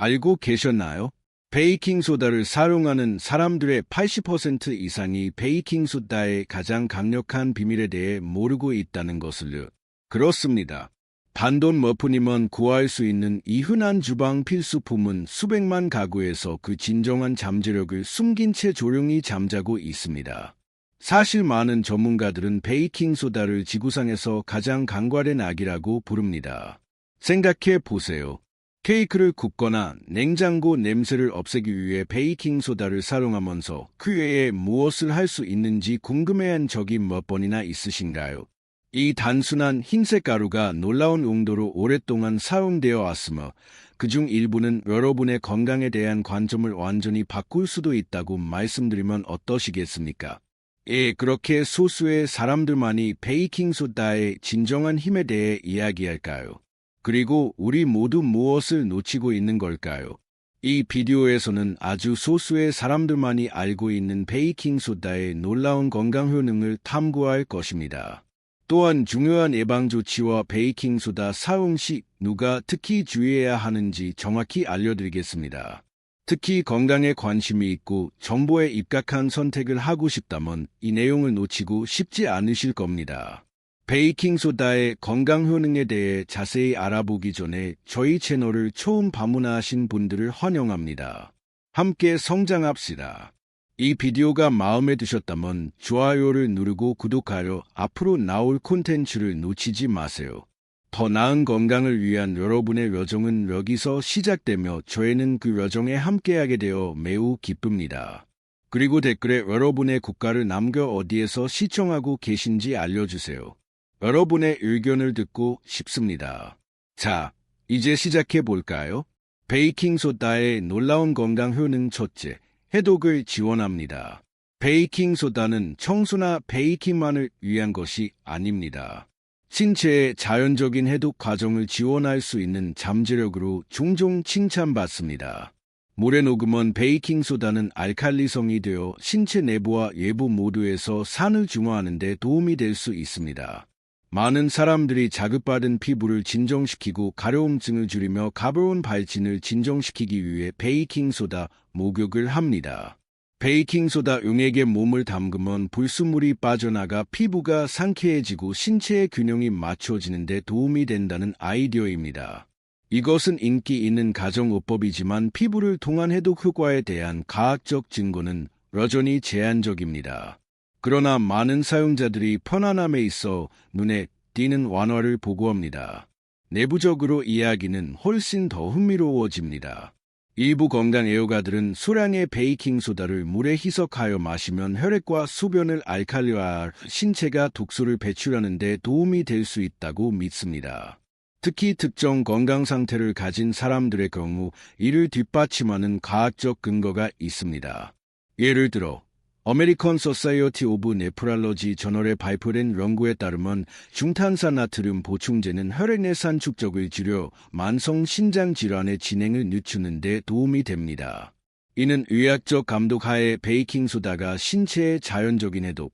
알고 계셨나요? 베이킹소다를 사용하는 사람들의 80% 이상이 베이킹소다의 가장 강력한 비밀에 대해 모르고 있다는 것을요. 그렇습니다. 반돈 머프님은 구할 수 있는 이 흔한 주방 필수품은 수백만 가구에서 그 진정한 잠재력을 숨긴 채 조용히 잠자고 있습니다. 사실 많은 전문가들은 베이킹소다를 지구상에서 가장 강과된 악이라고 부릅니다. 생각해 보세요. 케이크를 굽거나 냉장고 냄새를 없애기 위해 베이킹소다를 사용하면서 그 외에 무엇을 할 수 있는지 궁금해한 적이 몇 번이나 있으신가요? 이 단순한 흰색 가루가 놀라운 용도로 오랫동안 사용되어 왔으며 그중 일부는 여러분의 건강에 대한 관점을 완전히 바꿀 수도 있다고 말씀드리면 어떠시겠습니까? 예, 그렇게 소수의 사람들만이 베이킹소다의 진정한 힘에 대해 이야기할까요? 그리고 우리 모두 무엇을 놓치고 있는 걸까요? 이 비디오에서는 아주 소수의 사람들만이 알고 있는 베이킹소다의 놀라운 건강 효능을 탐구할 것입니다. 또한 중요한 예방조치와 베이킹소다 사용 시 누가 특히 주의해야 하는지 정확히 알려드리겠습니다. 특히 건강에 관심이 있고 정보에 입각한 선택을 하고 싶다면 이 내용을 놓치고 싶지 않으실 겁니다. 베이킹소다의 건강 효능에 대해 자세히 알아보기 전에 저희 채널을 처음 방문하신 분들을 환영합니다. 함께 성장합시다. 이 비디오가 마음에 드셨다면 좋아요를 누르고 구독하여 앞으로 나올 콘텐츠를 놓치지 마세요. 더 나은 건강을 위한 여러분의 여정은 여기서 시작되며 저희는 그 여정에 함께하게 되어 매우 기쁩니다. 그리고 댓글에 여러분의 국가를 남겨 어디에서 시청하고 계신지 알려주세요. 여러분의 의견을 듣고 싶습니다. 자, 이제 시작해 볼까요? 베이킹소다의 놀라운 건강 효능 첫째, 해독을 지원합니다. 베이킹소다는 청소나 베이킹만을 위한 것이 아닙니다. 신체의 자연적인 해독 과정을 지원할 수 있는 잠재력으로 종종 칭찬받습니다. 물에 녹으면 베이킹소다는 알칼리성이 되어 신체 내부와 외부 모두에서 산을 중화하는 데 도움이 될 수 있습니다. 많은 사람들이 자극받은 피부를 진정시키고 가려움증을 줄이며 가벼운 발진을 진정시키기 위해 베이킹소다 목욕을 합니다. 베이킹소다 용액에 몸을 담그면 불순물이 빠져나가 피부가 상쾌해지고 신체의 균형이 맞춰지는 데 도움이 된다는 아이디어입니다. 이것은 인기 있는 가정요법이지만 피부를 통한 해독 효과에 대한 과학적 증거는 여전히 제한적입니다. 그러나 많은 사용자들이 편안함에 있어 눈에 띄는 완화를 보고합니다. 내부적으로 이야기는 훨씬 더 흥미로워집니다. 일부 건강 애호가들은 소량의 베이킹소다를 물에 희석하여 마시면 혈액과 소변을 알칼리화해 신체가 독소를 배출하는 데 도움이 될 수 있다고 믿습니다. 특히 특정 건강 상태를 가진 사람들의 경우 이를 뒷받침하는 과학적 근거가 있습니다. 예를 들어 아메리칸 소사이어티 오브 네프랄러지 저널에 발표된 연구에 따르면 중탄산 나트륨 보충제는 혈액 내 산축적을 줄여 만성 신장 질환의 진행을 늦추는 데 도움이 됩니다. 이는 의학적 감독 하에 베이킹소다가 신체의 자연적인 해독,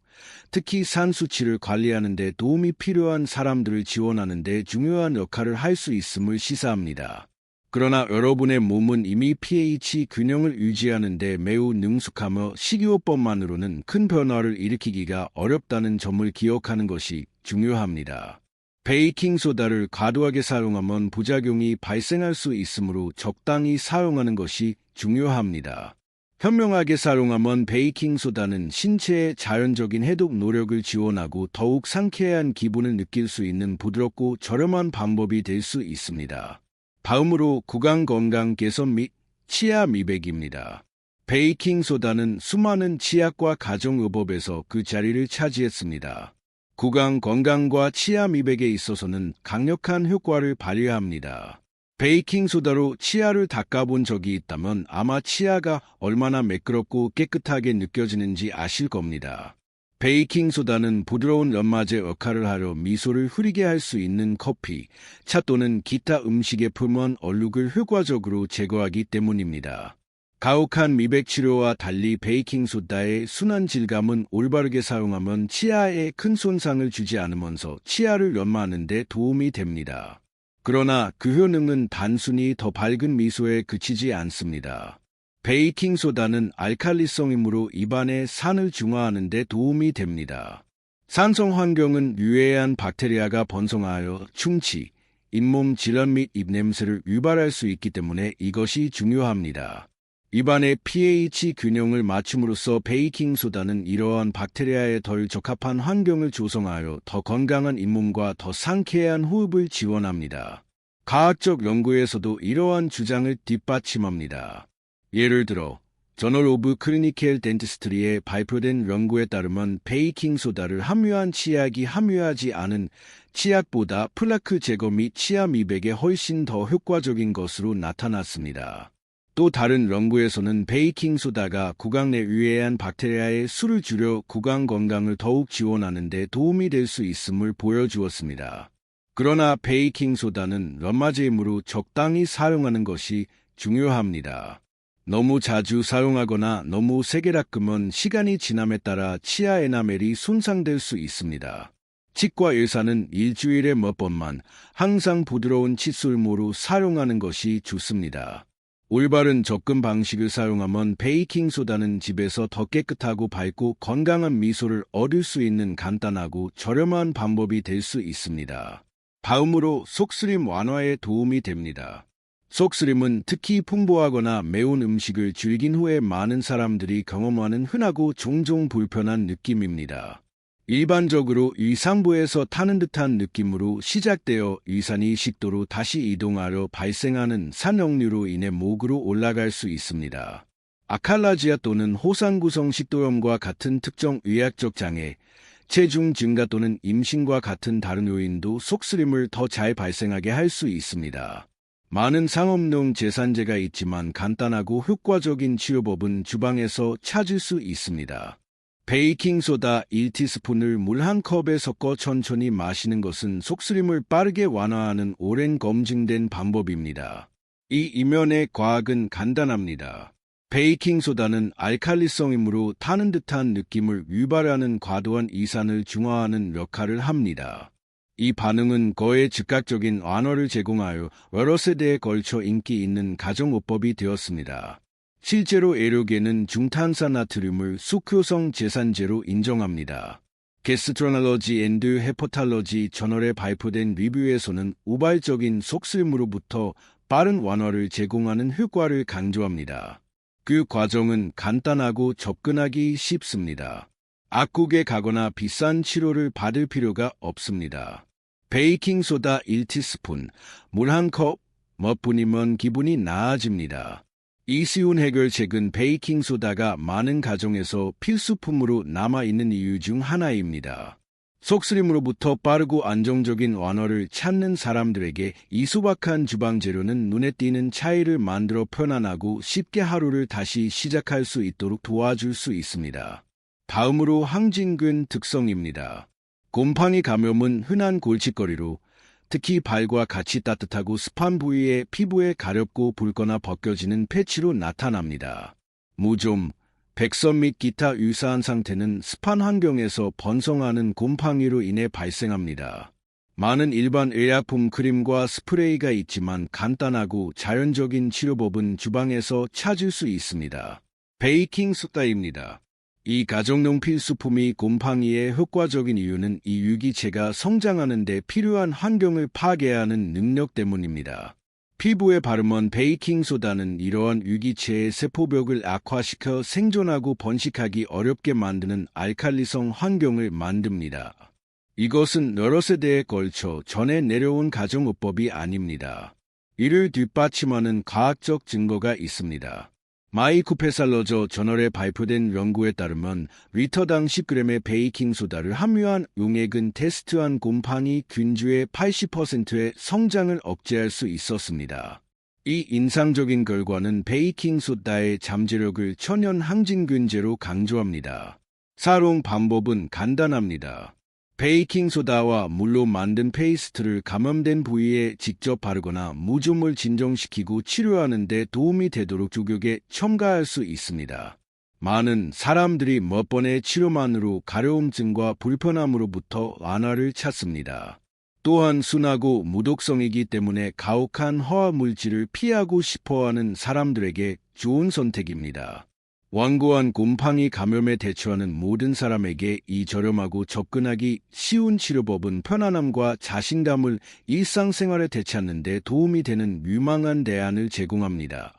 특히 산 수치를 관리하는 데 도움이 필요한 사람들을 지원하는 데 중요한 역할을 할 수 있음을 시사합니다. 그러나 여러분의 몸은 이미 pH 균형을 유지하는 데 매우 능숙하며 식이요법만으로는 큰 변화를 일으키기가 어렵다는 점을 기억하는 것이 중요합니다. 베이킹소다를 과도하게 사용하면 부작용이 발생할 수 있으므로 적당히 사용하는 것이 중요합니다. 현명하게 사용하면 베이킹소다는 신체의 자연적인 해독 노력을 지원하고 더욱 상쾌한 기분을 느낄 수 있는 부드럽고 저렴한 방법이 될 수 있습니다. 다음으로 구강 건강 개선 및 치아 미백입니다. 베이킹소다는 수많은 치약과 가정요법에서 그 자리를 차지했습니다. 구강 건강과 치아 미백에 있어서는 강력한 효과를 발휘합니다. 베이킹소다로 치아를 닦아본 적이 있다면 아마 치아가 얼마나 매끄럽고 깨끗하게 느껴지는지 아실 겁니다. 베이킹소다는 부드러운 연마제 역할을 하려 미소를 흐리게 할 수 있는 커피, 차 또는 기타 음식에 품은 얼룩을 효과적으로 제거하기 때문입니다. 가혹한 미백 치료와 달리 베이킹소다의 순한 질감은 올바르게 사용하면 치아에 큰 손상을 주지 않으면서 치아를 연마하는 데 도움이 됩니다. 그러나 그 효능은 단순히 더 밝은 미소에 그치지 않습니다. 베이킹소다는 알칼리성이므로 입안의 산을 중화하는 데 도움이 됩니다. 산성 환경은 유해한 박테리아가 번성하여 충치, 잇몸 질환 및 입냄새를 유발할 수 있기 때문에 이것이 중요합니다. 입안의 pH 균형을 맞춤으로써 베이킹소다는 이러한 박테리아에 덜 적합한 환경을 조성하여 더 건강한 잇몸과 더 상쾌한 호흡을 지원합니다. 과학적 연구에서도 이러한 주장을 뒷받침합니다. 예를 들어 저널 오브 클리니컬 덴티스트리에 발표된 연구에 따르면 베이킹소다를 함유한 치약이 함유하지 않은 치약보다 플라크 제거 및 치아 미백에 훨씬 더 효과적인 것으로 나타났습니다. 또 다른 연구에서는 베이킹소다가 구강 내 유해한 박테리아의 수를 줄여 구강 건강을 더욱 지원하는 데 도움이 될 수 있음을 보여주었습니다. 그러나 베이킹소다는 럼마제이므로 적당히 사용하는 것이 중요합니다. 너무 자주 사용하거나 너무 세게 닦으면 시간이 지남에 따라 치아 에나멜이 손상될 수 있습니다. 치과 의사는 일주일에 몇 번만 항상 부드러운 칫솔모로 사용하는 것이 좋습니다. 올바른 접근 방식을 사용하면 베이킹소다는 집에서 더 깨끗하고 밝고 건강한 미소를 얻을 수 있는 간단하고 저렴한 방법이 될 수 있습니다. 다음으로 속쓰림 완화에 도움이 됩니다. 속쓰림은 특히 풍부하거나 매운 음식을 즐긴 후에 많은 사람들이 경험하는 흔하고 종종 불편한 느낌입니다. 일반적으로 위상부에서 타는 듯한 느낌으로 시작되어 위산이 식도로 다시 이동하려 발생하는 산역류로 인해 목으로 올라갈 수 있습니다. 아칼라지아 또는 호상구성 식도염과 같은 특정 의학적 장애, 체중 증가 또는 임신과 같은 다른 요인도 속쓰림을 더 잘 발생하게 할 수 있습니다. 많은 상업용 제산제가 있지만 간단하고 효과적인 치료법은 주방에서 찾을 수 있습니다. 베이킹소다 1티스푼을 물 한 컵에 섞어 천천히 마시는 것은 속쓰림을 빠르게 완화하는 오랜 검증된 방법입니다. 이 이면의 과학은 간단합니다. 베이킹소다는 알칼리성이므로 타는 듯한 느낌을 유발하는 과도한 이산을 중화하는 역할을 합니다. 이 반응은 거의 즉각적인 완화를 제공하여 여러 세대에 걸쳐 인기 있는 가정요법이 되었습니다. 실제로 의료계는 중탄산나트륨을 수효성 제산제로 인정합니다. 게스트로날러지 앤드 헤퍼탈러지 저널에 발표된 리뷰에서는 우발적인 속쓰림으로부터 빠른 완화를 제공하는 효과를 강조합니다. 그 과정은 간단하고 접근하기 쉽습니다. 악국에 가거나 비싼 치료를 받을 필요가 없습니다. 베이킹소다 1티스푼, 물 한 컵, 몇 분이면 기분이 나아집니다. 이 쉬운 해결책은 베이킹소다가 많은 가정에서 필수품으로 남아있는 이유 중 하나입니다. 속쓰림으로부터 빠르고 안정적인 완화를 찾는 사람들에게 이 소박한 주방재료는 눈에 띄는 차이를 만들어 편안하고 쉽게 하루를 다시 시작할 수 있도록 도와줄 수 있습니다. 다음으로 항진균 특성입니다. 곰팡이 감염은 흔한 골칫거리로 특히 발과 같이 따뜻하고 습한 부위에 피부에 가렵고 붉거나 벗겨지는 패치로 나타납니다. 무좀, 백선 및 기타 유사한 상태는 습한 환경에서 번성하는 곰팡이로 인해 발생합니다. 많은 일반 의약품 크림과 스프레이가 있지만 간단하고 자연적인 치료법은 주방에서 찾을 수 있습니다. 베이킹소다입니다. 이 가정용 필수품이 곰팡이에 효과적인 이유는 이 유기체가 성장하는 데 필요한 환경을 파괴하는 능력 때문입니다. 피부에 바르면 베이킹소다는 이러한 유기체의 세포벽을 악화시켜 생존하고 번식하기 어렵게 만드는 알칼리성 환경을 만듭니다. 이것은 여러 세대에 걸쳐 전해 내려온 가정요법이 아닙니다. 이를 뒷받침하는 과학적 증거가 있습니다. 마이쿠페살러저 저널에 발표된 연구에 따르면 리터당 10g의 베이킹소다를 함유한 용액은 테스트한 곰팡이 균주의 80%의 성장을 억제할 수 있었습니다. 이 인상적인 결과는 베이킹소다의 잠재력을 천연 항진균제로 강조합니다. 사용 방법은 간단합니다. 베이킹소다와 물로 만든 페이스트를 감염된 부위에 직접 바르거나 무좀을 진정시키고 치료하는 데 도움이 되도록 주격에 첨가할 수 있습니다. 많은 사람들이 몇 번의 치료만으로 가려움증과 불편함으로부터 완화를 찾습니다. 또한 순하고 무독성이기 때문에 가혹한 화학 물질을 피하고 싶어하는 사람들에게 좋은 선택입니다. 완고한 곰팡이 감염에 대처하는 모든 사람에게 이 저렴하고 접근하기 쉬운 치료법은 편안함과 자신감을 일상생활에 되찾는 데 도움이 되는 유망한 대안을 제공합니다.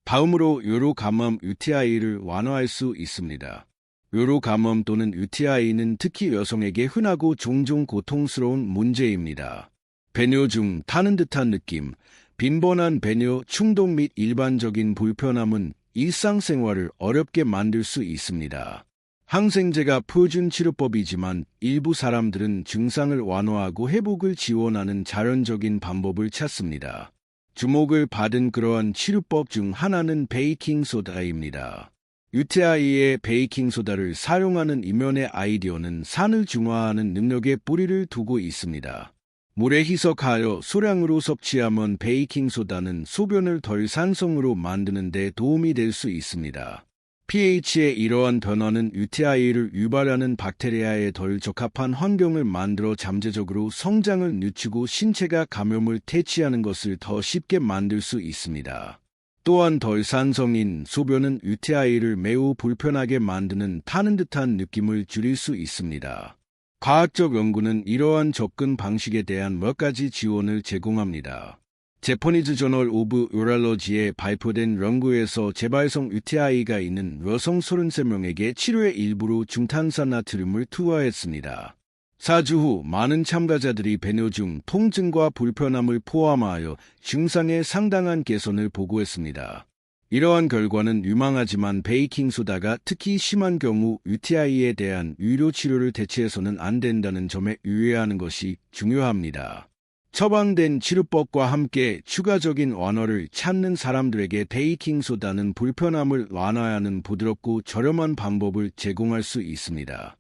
다음으로 요로 감염 UTI를 완화할 수 있습니다. 요로 감염 또는 UTI는 특히 여성에게 흔하고 종종 고통스러운 문제입니다. 배뇨 중 타는 듯한 느낌, 빈번한 배뇨 충동 및 일반적인 불편함은 일상생활을 어렵게 만들 수 있습니다. 항생제가 표준 치료법이지만 일부 사람들은 증상을 완화하고 회복을 지원하는 자연적인 방법을 찾습니다. 주목을 받은 그러한 치료법 중 하나는 베이킹소다입니다. UTI에 베이킹소다를 사용하는 이면의 아이디어는 산을 중화하는 능력에 뿌리를 두고 있습니다. 물에 희석하여 소량으로 섭취하면 베이킹소다는 소변을 덜 산성으로 만드는 데 도움이 될 수 있습니다. pH의 이러한 변화는 UTI를 유발하는 박테리아에 덜 적합한 환경을 만들어 잠재적으로 성장을 늦추고 신체가 감염을 퇴치하는 것을 더 쉽게 만들 수 있습니다. 또한 덜 산성인 소변은 UTI를 매우 불편하게 만드는 타는 듯한 느낌을 줄일 수 있습니다. 과학적 연구는 이러한 접근 방식에 대한 몇 가지 지원을 제공합니다. 제퍼니즈 저널 오브 유럴러지에 발표된 연구에서 재발성 UTI가 있는 여성 33명에게 치료의 일부로 중탄산나트륨을 투하했습니다. 4주 후 많은 참가자들이 배뇨 중 통증과 불편함을 포함하여 증상의 상당한 개선을 보고했습니다. 이러한 결과는 유망하지만 베이킹소다가 특히 심한 경우 UTI에 대한 의료 치료를 대체해서는 안 된다는 점에 유의하는 것이 중요합니다. 처방된 치료법과 함께 추가적인 완화를 찾는 사람들에게 베이킹소다는 불편함을 완화하는 부드럽고 저렴한 방법을 제공할 수 있습니다.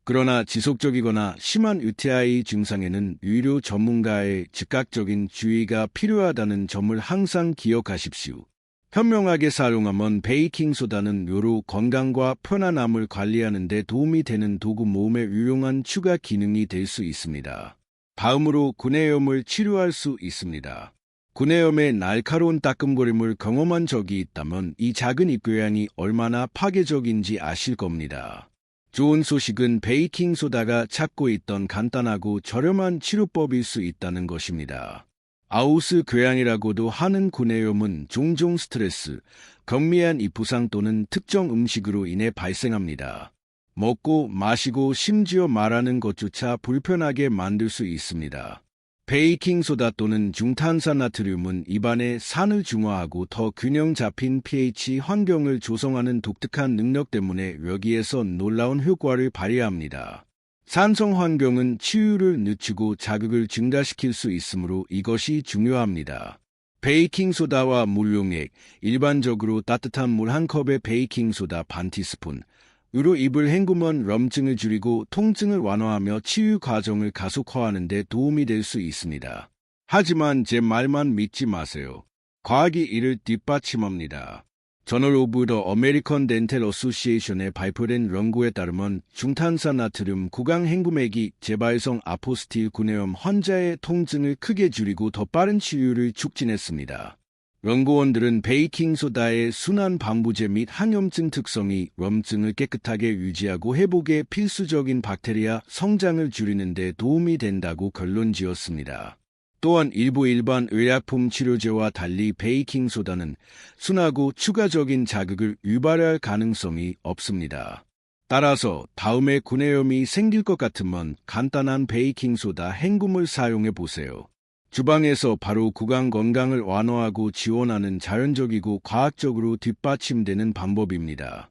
그러나 지속적이거나 심한 UTI 증상에는 의료 전문가의 즉각적인 주의가 필요하다는 점을 항상 기억하십시오. 현명하게 사용하면 베이킹소다는 요로 건강과 편안함을 관리하는 데 도움이 되는 도구 모음의 유용한 추가 기능이 될 수 있습니다. 다음으로 구내염을 치료할 수 있습니다. 구내염의 날카로운 따끔거림을 경험한 적이 있다면 이 작은 입교양이 얼마나 파괴적인지 아실 겁니다. 좋은 소식은 베이킹소다가 찾고 있던 간단하고 저렴한 치료법일 수 있다는 것입니다. 아우스 궤양이라고도 하는 구내염은 종종 스트레스, 경미한 입부상 또는 특정 음식으로 인해 발생합니다. 먹고 마시고 심지어 말하는 것조차 불편하게 만들 수 있습니다. 베이킹소다 또는 중탄산나트륨은 입안의 산을 중화하고 더 균형 잡힌 pH 환경을 조성하는 독특한 능력 때문에 여기에서 놀라운 효과를 발휘합니다. 산성 환경은 치유를 늦추고 자극을 증가시킬 수 있으므로 이것이 중요합니다. 베이킹소다와 물용액, 일반적으로 따뜻한 물 한 컵에 베이킹소다 반 티스푼, 으로 입을 헹구면 염증을 줄이고 통증을 완화하며 치유 과정을 가속화하는 데 도움이 될 수 있습니다. 하지만 제 말만 믿지 마세요. 과학이 이를 뒷받침합니다. 저널 오브 더 어메리컨 덴탈 어소시에이션에 발표된 연구에 따르면 중탄산나트륨 구강 헹굼액이 재발성 아포스틸 구내염 환자의 통증을 크게 줄이고 더 빠른 치유를 촉진했습니다. 연구원들은 베이킹소다의 순한 방부제 및 항염증 특성이 염증을 깨끗하게 유지하고 회복에 필수적인 박테리아 성장을 줄이는 데 도움이 된다고 결론지었습니다. 또한 일부 일반 의약품 치료제와 달리 베이킹소다는 순하고 추가적인 자극을 유발할 가능성이 없습니다. 따라서 다음에 구내염이 생길 것 같으면 간단한 베이킹소다 헹굼을 사용해 보세요. 주방에서 바로 구강 건강을 완화하고 지원하는 자연적이고 과학적으로 뒷받침되는 방법입니다.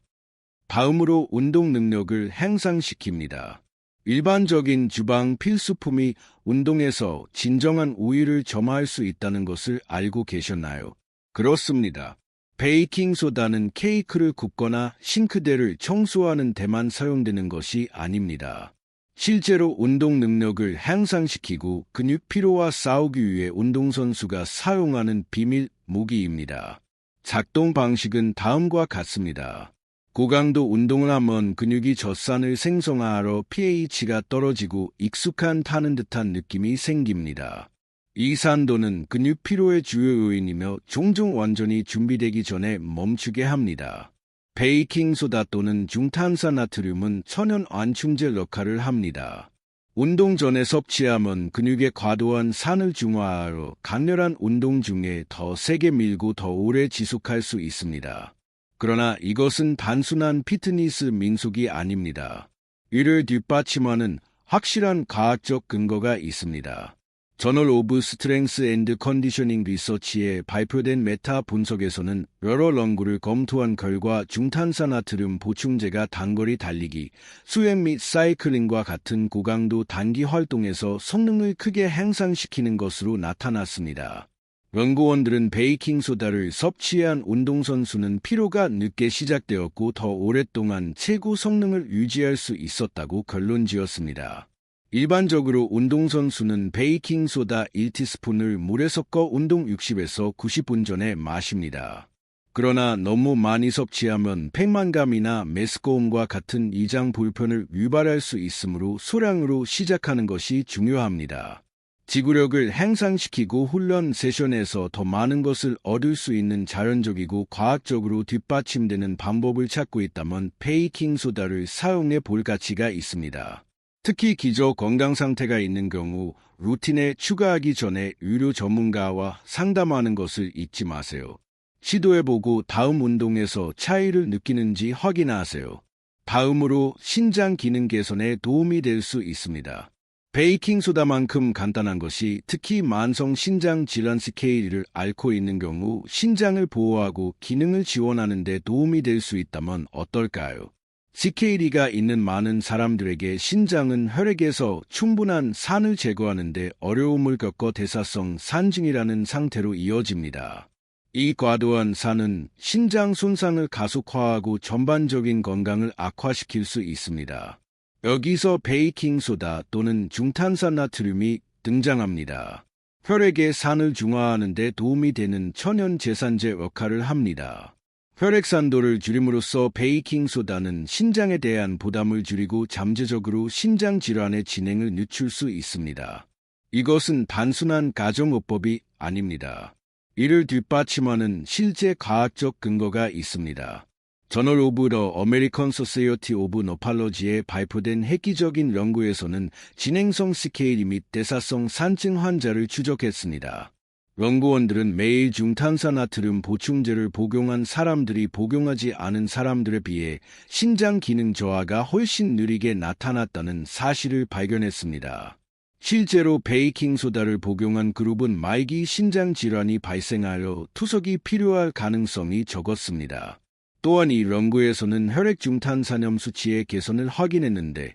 다음으로 운동 능력을 향상시킵니다. 일반적인 주방 필수품이 운동에서 진정한 우위를 점할 수 있다는 것을 알고 계셨나요? 그렇습니다. 베이킹소다는 케이크를 굽거나 싱크대를 청소하는 데만 사용되는 것이 아닙니다. 실제로 운동 능력을 향상시키고 근육 피로와 싸우기 위해 운동선수가 사용하는 비밀 무기입니다. 작동 방식은 다음과 같습니다. 고강도 운동을 하면 근육이 젖산을 생성하러 pH가 떨어지고 익숙한 타는 듯한 느낌이 생깁니다. 이 산도는 근육 피로의 주요 요인이며 종종 완전히 준비되기 전에 멈추게 합니다. 베이킹소다 또는 중탄산나트륨은 천연 안충제 역할을 합니다. 운동 전에 섭취하면 근육의 과도한 산을 중화하여 강렬한 운동 중에 더 세게 밀고 더 오래 지속할 수 있습니다. 그러나 이것은 단순한 피트니스 민속이 아닙니다. 이를 뒷받침하는 확실한 과학적 근거가 있습니다. 저널 오브 스트렝스 앤드 컨디셔닝 리서치에 발표된 메타 분석에서는 여러 연구를 검토한 결과 중탄산나트륨 보충제가 단거리 달리기, 수영 및 사이클링과 같은 고강도 단기 활동에서 성능을 크게 향상시키는 것으로 나타났습니다. 연구원들은 베이킹소다를 섭취한 운동선수는 피로가 늦게 시작되었고 더 오랫동안 최고 성능을 유지할 수 있었다고 결론지었습니다. 일반적으로 운동선수는 베이킹소다 1티스푼을 물에 섞어 운동 60에서 90분 전에 마십니다. 그러나 너무 많이 섭취하면 팽만감이나 메스꺼움과 같은 이장 불편을 유발할 수 있으므로 소량으로 시작하는 것이 중요합니다. 지구력을 향상시키고 훈련 세션에서 더 많은 것을 얻을 수 있는 자연적이고 과학적으로 뒷받침되는 방법을 찾고 있다면 베이킹소다를 사용해 볼 가치가 있습니다. 특히 기저 건강 상태가 있는 경우 루틴에 추가하기 전에 의료 전문가와 상담하는 것을 잊지 마세요. 시도해보고 다음 운동에서 차이를 느끼는지 확인하세요. 다음으로 신장 기능 개선에 도움이 될 수 있습니다. 베이킹소다만큼 간단한 것이 특히 만성 신장 질환 CKD를 앓고 있는 경우 신장을 보호하고 기능을 지원하는 데 도움이 될 수 있다면 어떨까요? CKD가 있는 많은 사람들에게 신장은 혈액에서 충분한 산을 제거하는 데 어려움을 겪어 대사성 산증이라는 상태로 이어집니다. 이 과도한 산은 신장 손상을 가속화하고 전반적인 건강을 악화시킬 수 있습니다. 여기서 베이킹소다 또는 중탄산나트륨이 등장합니다. 혈액의 산을 중화하는 데 도움이 되는 천연 제산제 역할을 합니다. 혈액산도를 줄임으로써 베이킹소다는 신장에 대한 부담을 줄이고 잠재적으로 신장 질환의 진행을 늦출 수 있습니다. 이것은 단순한 가정요법이 아닙니다. 이를 뒷받침하는 실제 과학적 근거가 있습니다. 저널 오브 더 어메리칸 소사이어티 오브 노팔러지에 발표된 획기적인 연구에서는 진행성 CKD 및 대사성 산증 환자를 추적했습니다. 연구원들은 매일 중탄산나트륨 보충제를 복용한 사람들이 복용하지 않은 사람들에 비해 신장 기능 저하가 훨씬 느리게 나타났다는 사실을 발견했습니다. 실제로 베이킹소다를 복용한 그룹은 말기 신장 질환이 발생하여 투석이 필요할 가능성이 적었습니다. 또한 이 연구에서는 혈액 중탄산염 수치의 개선을 확인했는데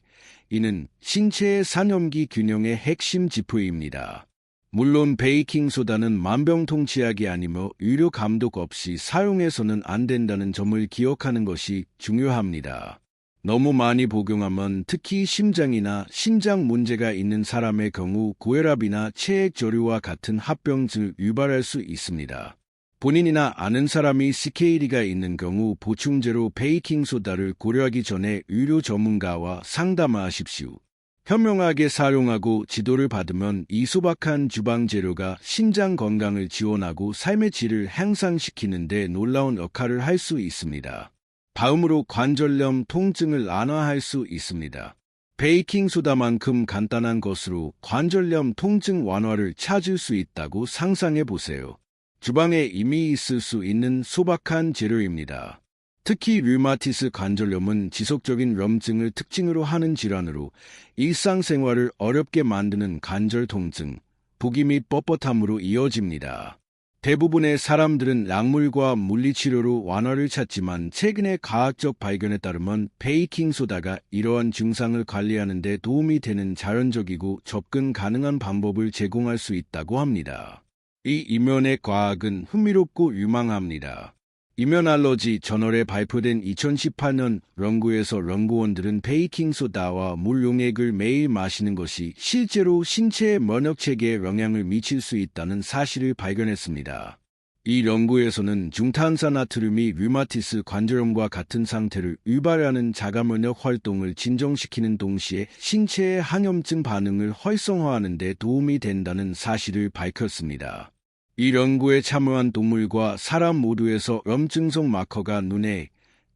이는 신체의 산염기 균형의 핵심 지표입니다. 물론 베이킹소다는 만병통치약이 아니며 의료 감독 없이 사용해서는 안 된다는 점을 기억하는 것이 중요합니다. 너무 많이 복용하면 특히 심장이나 신장 문제가 있는 사람의 경우 고혈압이나 체액저류와 같은 합병증을 유발할 수 있습니다. 본인이나 아는 사람이 CKD가 있는 경우 보충제로 베이킹소다를 고려하기 전에 의료 전문가와 상담하십시오. 현명하게 사용하고 지도를 받으면 이 소박한 주방 재료가 신장 건강을 지원하고 삶의 질을 향상시키는 데 놀라운 역할을 할 수 있습니다. 다음으로 관절염 통증을 완화할 수 있습니다. 베이킹소다만큼 간단한 것으로 관절염 통증 완화를 찾을 수 있다고 상상해 보세요. 주방에 이미 있을 수 있는 소박한 재료입니다. 특히 류마티스 관절염은 지속적인 염증을 특징으로 하는 질환으로 일상생활을 어렵게 만드는 관절 통증, 부기 및 뻣뻣함으로 이어집니다. 대부분의 사람들은 약물과 물리치료로 완화를 찾지만 최근의 과학적 발견에 따르면 베이킹소다가 이러한 증상을 관리하는 데 도움이 되는 자연적이고 접근 가능한 방법을 제공할 수 있다고 합니다. 이 이면의 과학은 흥미롭고 유망합니다. 이면알러지 저널에 발표된 2018년 연구에서 연구원들은 베이킹소다와 물 용액을 매일 마시는 것이 실제로 신체의 면역체계에 영향을 미칠 수 있다는 사실을 발견했습니다. 이 연구에서는 중탄산나트륨이 류마티스 관절염과 같은 상태를 유발하는 자가면역 활동을 진정시키는 동시에 신체의 항염증 반응을 활성화하는 데 도움이 된다는 사실을 밝혔습니다. 이 연구에 참여한 동물과 사람 모두에서 염증성 마커가 눈에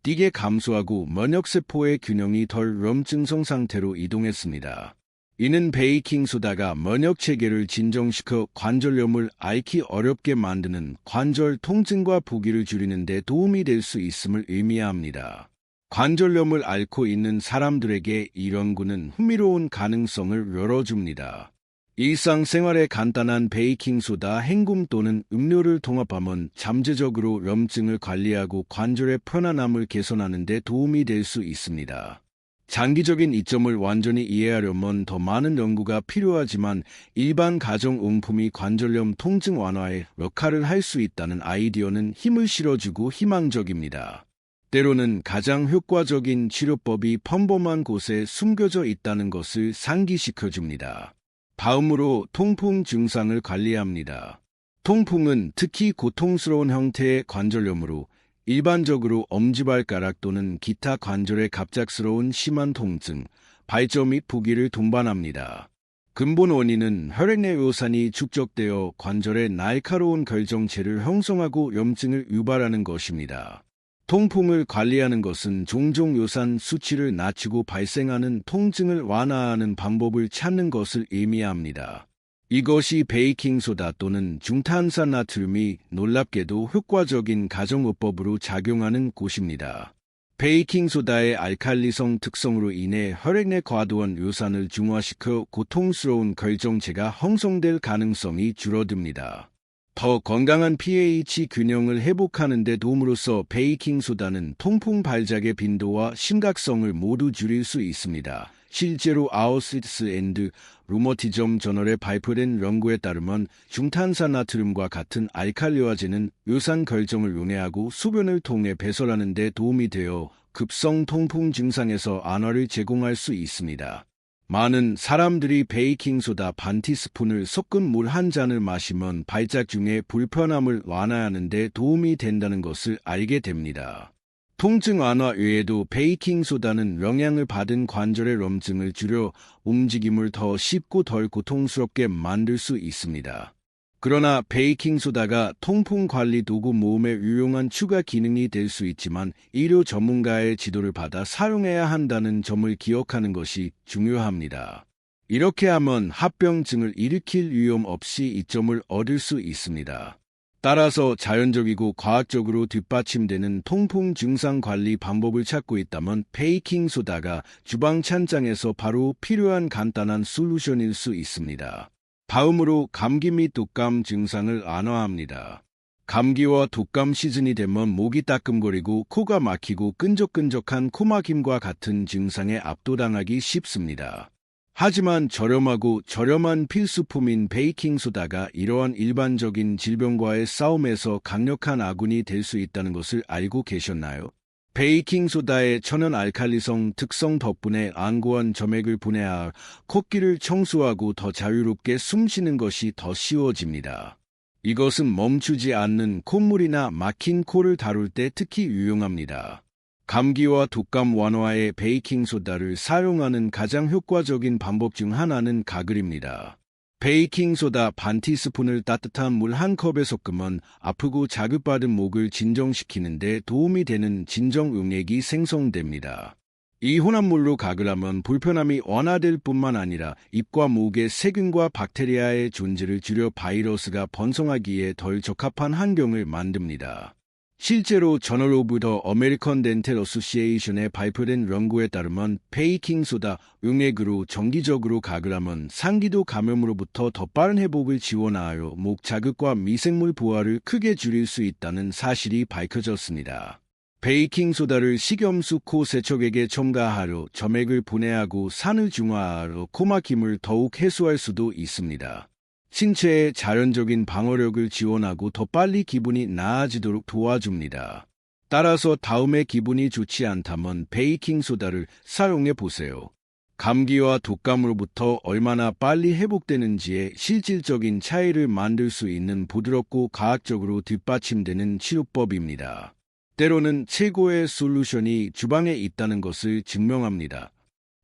띄게 감소하고 면역세포의 균형이 덜 염증성 상태로 이동했습니다. 이는 베이킹소다가 면역체계를 진정시켜 관절염을 앓기 어렵게 만드는 관절 통증과 부기를 줄이는 데 도움이 될 수 있음을 의미합니다. 관절염을 앓고 있는 사람들에게 이 연구는 흥미로운 가능성을 열어줍니다. 일상생활에 간단한 베이킹소다 헹굼 또는 음료를 통합하면 잠재적으로 염증을 관리하고 관절의 편안함을 개선하는 데 도움이 될 수 있습니다. 장기적인 이점을 완전히 이해하려면 더 많은 연구가 필요하지만 일반 가정용품이 관절염 통증 완화에 역할을 할 수 있다는 아이디어는 힘을 실어주고 희망적입니다. 때로는 가장 효과적인 치료법이 평범한 곳에 숨겨져 있다는 것을 상기시켜줍니다. 다음으로 통풍 증상을 관리합니다. 통풍은 특히 고통스러운 형태의 관절염으로 일반적으로 엄지발가락 또는 기타 관절의 갑작스러운 심한 통증, 발저 및 부기를 동반합니다. 근본 원인은 혈액내 요산이 축적되어 관절의 날카로운 결정체를 형성하고 염증을 유발하는 것입니다. 통풍을 관리하는 것은 종종 요산 수치를 낮추고 발생하는 통증을 완화하는 방법을 찾는 것을 의미합니다. 이것이 베이킹소다 또는 중탄산나트륨이 놀랍게도 효과적인 가정요법으로 작용하는 곳입니다. 베이킹소다의 알칼리성 특성으로 인해 혈액내 과도한 요산을 중화시켜 고통스러운 결정체가 형성될 가능성이 줄어듭니다. 더 건강한 pH 균형을 회복하는 데 도움으로써 베이킹소다는 통풍 발작의 빈도와 심각성을 모두 줄일 수 있습니다. 실제로 아우시트스 앤드 루머티즘 저널에 발표된 연구에 따르면 중탄산나트륨과 같은 알칼리화제는 요산 결정을 용해하고 소변을 통해 배설하는 데 도움이 되어 급성 통풍 증상에서 안화를 제공할 수 있습니다. 많은 사람들이 베이킹소다 반 티스푼을 섞은 물 한 잔을 마시면 발작 중에 불편함을 완화하는 데 도움이 된다는 것을 알게 됩니다. 통증 완화 외에도 베이킹소다는 영향을 받은 관절의 염증을 줄여 움직임을 더 쉽고 덜 고통스럽게 만들 수 있습니다. 그러나 베이킹소다가 통풍 관리 도구 모음에 유용한 추가 기능이 될 수 있지만 의료 전문가의 지도를 받아 사용해야 한다는 점을 기억하는 것이 중요합니다. 이렇게 하면 합병증을 일으킬 위험 없이 이점을 얻을 수 있습니다. 따라서 자연적이고 과학적으로 뒷받침되는 통풍 증상 관리 방법을 찾고 있다면 베이킹소다가 주방 찬장에서 바로 필요한 간단한 솔루션일 수 있습니다. 다음으로 감기 및 독감 증상을 완화합니다. 감기와 독감 시즌이 되면 목이 따끔거리고 코가 막히고 끈적끈적한 코막힘과 같은 증상에 압도당하기 쉽습니다. 하지만 저렴한 필수품인 베이킹소다가 이러한 일반적인 질병과의 싸움에서 강력한 아군이 될 수 있다는 것을 알고 계셨나요? 베이킹소다의 천연 알칼리성 특성 덕분에 안고한 점액을 분해하여 코끼를 청소하고 더 자유롭게 숨쉬는 것이 더 쉬워집니다. 이것은 멈추지 않는 콧물이나 막힌 코를 다룰 때 특히 유용합니다. 감기와 독감 완화에 베이킹소다를 사용하는 가장 효과적인 방법 중 하나는 가글입니다. 베이킹소다 반 티스푼을 따뜻한 물 한 컵에 섞으면 아프고 자극받은 목을 진정시키는 데 도움이 되는 진정응액이 생성됩니다. 이 혼합물로 가글하면 불편함이 완화될 뿐만 아니라 입과 목의 세균과 박테리아의 존재를 줄여 바이러스가 번성하기에 덜 적합한 환경을 만듭니다. 실제로 저널 오브 더 어메리컨 덴탈 어소시에이션에 발표된 연구에 따르면 베이킹소다 용액으로 정기적으로 가글하면 상기도 감염으로부터 더 빠른 회복을 지원하여 목 자극과 미생물 부하를 크게 줄일 수 있다는 사실이 밝혀졌습니다. 베이킹소다를 식염수 코 세척액에 첨가하여 점액을 분해하고 산을 중화하여 코막힘을 더욱 해소할 수도 있습니다. 신체의 자연적인 방어력을 지원하고 더 빨리 기분이 나아지도록 도와줍니다. 따라서 다음에 기분이 좋지 않다면 베이킹소다를 사용해 보세요. 감기와 독감으로부터 얼마나 빨리 회복되는지에 실질적인 차이를 만들 수 있는 부드럽고 과학적으로 뒷받침되는 치료법입니다. 때로는 최고의 솔루션이 주방에 있다는 것을 증명합니다.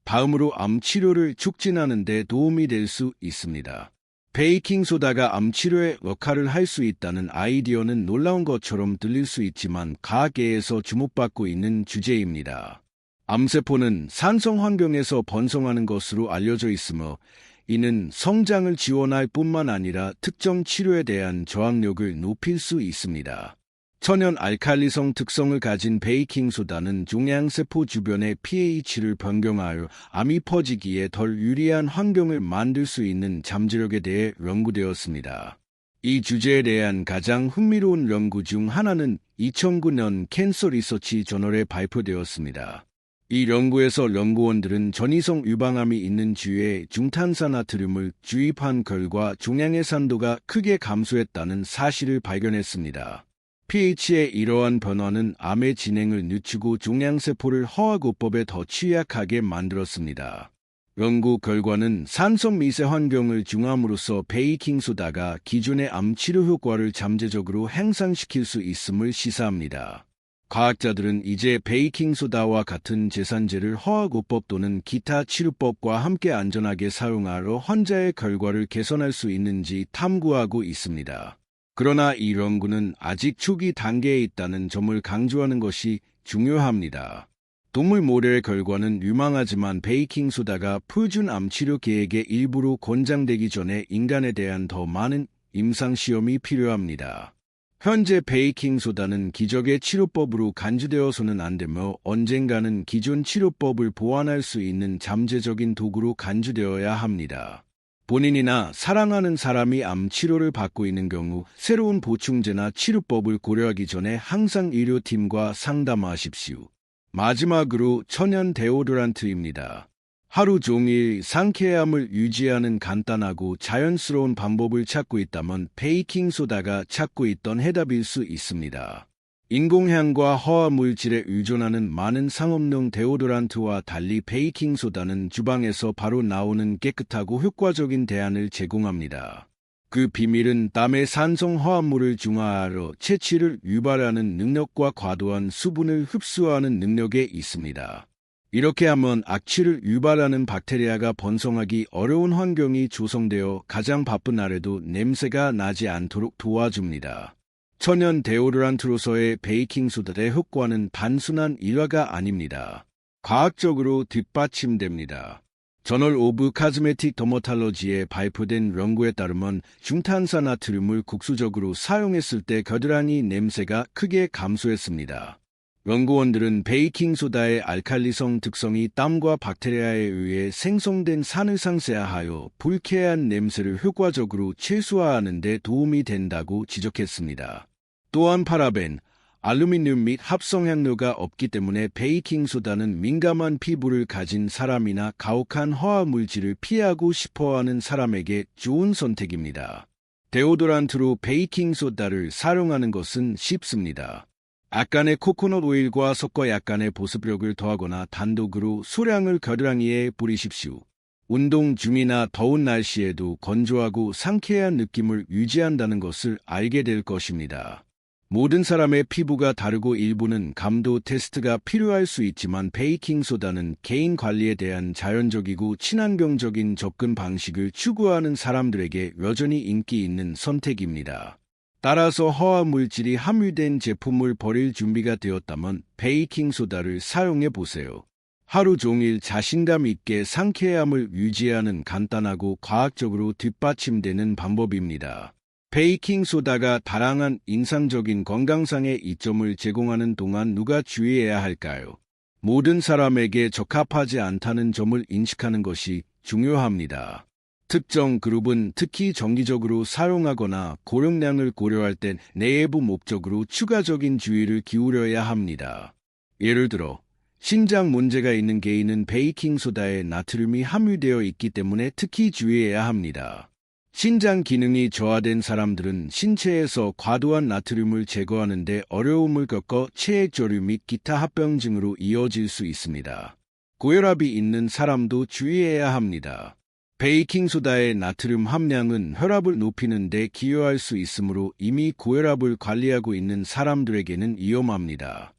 다음으로 암 치료를 촉진하는 데 도움이 될 수 있습니다. 베이킹소다가 암 치료에 역할을 할 수 있다는 아이디어는 놀라운 것처럼 들릴 수 있지만 과학계에서 주목받고 있는 주제입니다. 암세포는 산성 환경에서 번성하는 것으로 알려져 있으며 이는 성장을 지원할 뿐만 아니라 특정 치료에 대한 저항력을 높일 수 있습니다. 천연 알칼리성 특성을 가진 베이킹소다는 종양세포 주변의 pH를 변경하여 암이 퍼지기에 덜 유리한 환경을 만들 수 있는 잠재력에 대해 연구되었습니다. 이 주제에 대한 가장 흥미로운 연구 중 하나는 2009년 캔서 리서치 저널에 발표되었습니다. 이 연구에서 연구원들은 전이성 유방암이 있는 주위에 중탄산나트륨을 주입한 결과 종양의 산도가 크게 감소했다는 사실을 발견했습니다. pH의 이러한 변화는 암의 진행을 늦추고 종양세포를 허하고법에 더 취약하게 만들었습니다. 연구 결과는 산성 미세 환경을 중함으로써 베이킹소다가 기존의 암 치료 효과를 잠재적으로 향상시킬 수 있음을 시사합니다. 과학자들은 이제 베이킹소다와 같은 제산제를 허하고법 또는 기타 치료법과 함께 안전하게 사용하여 환자의 결과를 개선할 수 있는지 탐구하고 있습니다. 그러나 이 연구는 아직 초기 단계에 있다는 점을 강조하는 것이 중요합니다. 동물 모델의 결과는 유망하지만 베이킹소다가 표준 암 치료 계획의 일부로 권장되기 전에 인간에 대한 더 많은 임상시험이 필요합니다. 현재 베이킹소다는 기적의 치료법으로 간주되어서는 안 되며 언젠가는 기존 치료법을 보완할 수 있는 잠재적인 도구로 간주되어야 합니다. 본인이나 사랑하는 사람이 암 치료를 받고 있는 경우 새로운 보충제나 치료법을 고려하기 전에 항상 의료팀과 상담하십시오. 마지막으로 천연 데오도란트입니다. 하루 종일 상쾌함을 유지하는 간단하고 자연스러운 방법을 찾고 있다면 베이킹소다가 찾고 있던 해답일 수 있습니다. 인공향과 화학물질에 의존하는 많은 상업용 데오도란트와 달리 베이킹소다는 주방에서 바로 나오는 깨끗하고 효과적인 대안을 제공합니다. 그 비밀은 땀의 산성 화합물을 중화하여 체취를 유발하는 능력과 과도한 수분을 흡수하는 능력에 있습니다. 이렇게 하면 악취를 유발하는 박테리아가 번성하기 어려운 환경이 조성되어 가장 바쁜 날에도 냄새가 나지 않도록 도와줍니다. 천연 데오도란트로서의 베이킹소다의 효과는 단순한 일화가 아닙니다. 과학적으로 뒷받침됩니다. 저널 오브 카즈메틱 더머탈러지에 발표된 연구에 따르면 중탄산나트륨을 국수적으로 사용했을 때 겨드랑이 냄새가 크게 감소했습니다. 연구원들은 베이킹소다의 알칼리성 특성이 땀과 박테리아에 의해 생성된 산을 상쇄하여 불쾌한 냄새를 효과적으로 최소화하는 데 도움이 된다고 지적했습니다. 또한 파라벤, 알루미늄 및 합성향료가 없기 때문에 베이킹소다는 민감한 피부를 가진 사람이나 가혹한 화학물질을 피하고 싶어하는 사람에게 좋은 선택입니다. 데오도란트로 베이킹소다를 사용하는 것은 쉽습니다. 약간의 코코넛 오일과 섞어 약간의 보습력을 더하거나 단독으로 소량을 겨드랑이에 뿌리십시오. 운동 중이나 더운 날씨에도 건조하고 상쾌한 느낌을 유지한다는 것을 알게 될 것입니다. 모든 사람의 피부가 다르고 일부는 감도 테스트가 필요할 수 있지만 베이킹소다는 개인 관리에 대한 자연적이고 친환경적인 접근 방식을 추구하는 사람들에게 여전히 인기 있는 선택입니다. 따라서 화학물질이 함유된 제품을 버릴 준비가 되었다면 베이킹소다를 사용해 보세요. 하루 종일 자신감 있게 상쾌함을 유지하는 간단하고 과학적으로 뒷받침되는 방법입니다. 베이킹소다가 다양한 인상적인 건강상의 이점을 제공하는 동안 누가 주의해야 할까요? 모든 사람에게 적합하지 않다는 점을 인식하는 것이 중요합니다. 특정 그룹은 특히 정기적으로 사용하거나 고용량을 고려할 땐 내부 목적으로 추가적인 주의를 기울여야 합니다. 예를 들어 신장 문제가 있는 개인은 베이킹소다에 나트륨이 함유되어 있기 때문에 특히 주의해야 합니다. 신장 기능이 저하된 사람들은 신체에서 과도한 나트륨을 제거하는 데 어려움을 겪어 체액저류 및 기타 합병증으로 이어질 수 있습니다. 고혈압이 있는 사람도 주의해야 합니다. 베이킹소다의 나트륨 함량은 혈압을 높이는 데 기여할 수 있으므로 이미 고혈압을 관리하고 있는 사람들에게는 위험합니다.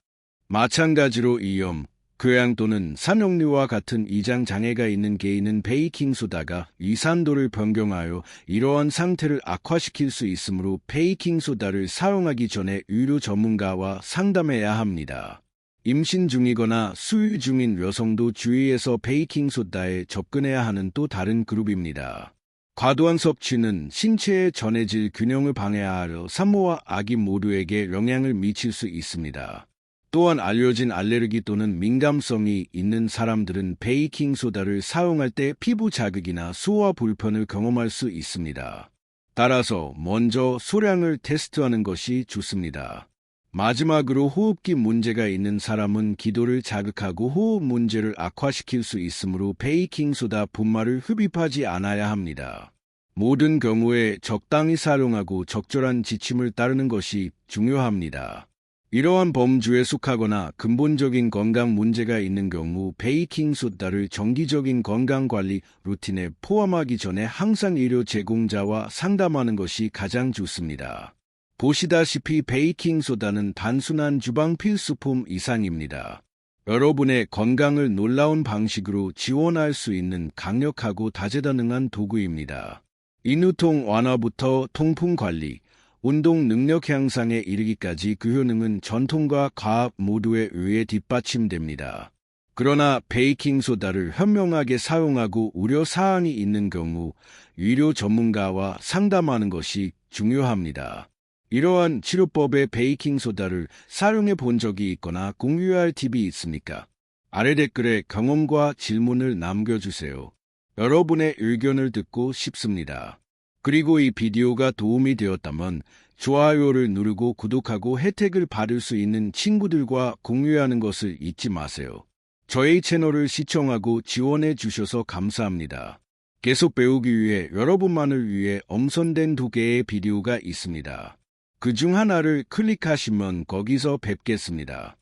마찬가지로 이염, 궤양 또는 산염류와 같은 이장 장애가 있는 개인은 베이킹소다가 위산도를 변경하여 이러한 상태를 악화시킬 수 있으므로 베이킹소다를 사용하기 전에 의료 전문가와 상담해야 합니다. 임신 중이거나 수유 중인 여성도 주의해서 베이킹소다에 접근해야 하는 또 다른 그룹입니다. 과도한 섭취는 신체의 전해질 균형을 방해하여 산모와 아기 모두에게 영향을 미칠 수 있습니다. 또한 알려진 알레르기 또는 민감성이 있는 사람들은 베이킹소다를 사용할 때 피부 자극이나 소화 불편을 경험할 수 있습니다. 따라서 먼저 소량을 테스트하는 것이 좋습니다. 마지막으로 호흡기 문제가 있는 사람은 기도를 자극하고 호흡 문제를 악화시킬 수 있으므로 베이킹소다 분말을 흡입하지 않아야 합니다. 모든 경우에 적당히 사용하고 적절한 지침을 따르는 것이 중요합니다. 이러한 범주에 속하거나 근본적인 건강 문제가 있는 경우 베이킹소다를 정기적인 건강관리 루틴에 포함하기 전에 항상 의료 제공자와 상담하는 것이 가장 좋습니다. 보시다시피 베이킹소다는 단순한 주방 필수품 이상입니다. 여러분의 건강을 놀라운 방식으로 지원할 수 있는 강력하고 다재다능한 도구입니다. 인후통 완화부터 통풍 관리, 운동 능력 향상에 이르기까지 그 효능은 전통과 과학 모두에 의해 뒷받침됩니다. 그러나 베이킹소다를 현명하게 사용하고 우려사항이 있는 경우 의료 전문가와 상담하는 것이 중요합니다. 이러한 치료법의 베이킹소다를 사용해 본 적이 있거나 공유할 팁이 있습니까? 아래 댓글에 경험과 질문을 남겨주세요. 여러분의 의견을 듣고 싶습니다. 그리고 이 비디오가 도움이 되었다면 좋아요를 누르고 구독하고 혜택을 받을 수 있는 친구들과 공유하는 것을 잊지 마세요. 저희 채널을 시청하고 지원해 주셔서 감사합니다. 계속 배우기 위해 여러분만을 위해 엄선된 2개의 비디오가 있습니다. 그중 하나를 클릭하시면 거기서 뵙겠습니다.